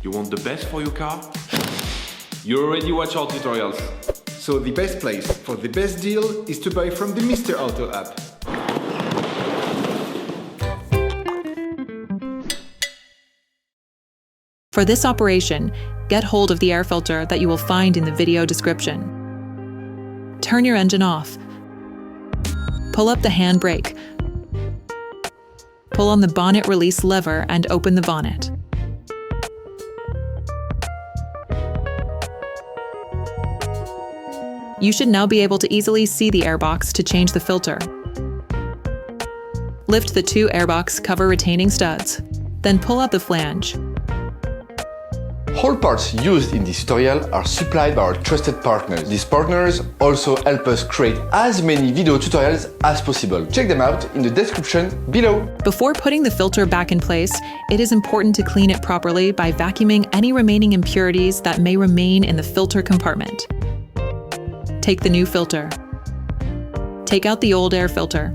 You want the best for your car? You already watch our tutorials. So the best place for the best deal is to buy from the Mr. Auto app. For this operation, get hold of the air filter that you will find in the video description. Turn your engine off. Pull up the handbrake. Pull on the bonnet release lever and open the bonnet. You should now be able to easily see the airbox to change the filter. Lift the two airbox cover retaining studs, then pull out the flange. All parts used in this tutorial are supplied by our trusted partners. These partners also help us create as many video tutorials as possible. Check them out in the description below. Before putting the filter back in place, it is important to clean it properly by vacuuming any remaining impurities that may remain in the filter compartment. Take the new filter. Take out the old air filter.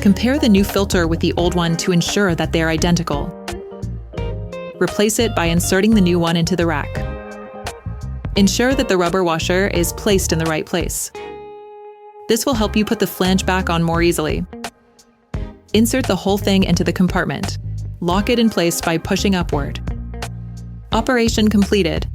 Compare the new filter with the old one to ensure that they are identical. Replace it by inserting the new one into the rack. Ensure that the rubber washer is placed in the right place. This will help you put the flange back on more easily. Insert the whole thing into the compartment. Lock it in place by pushing upward. Operation completed.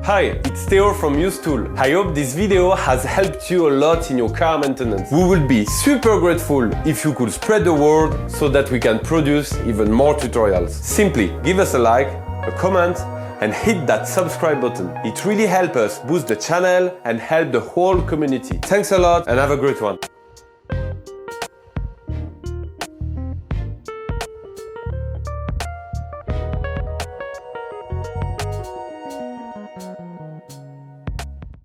Hi, it's Theo from Usetool. I hope this video has helped you a lot in your car maintenance. We will be super grateful if you could spread the word so that we can produce even more tutorials. Simply give us a like, a comment, and hit that subscribe button. It really helps us boost the channel and help the whole community. Thanks a lot and have a great one.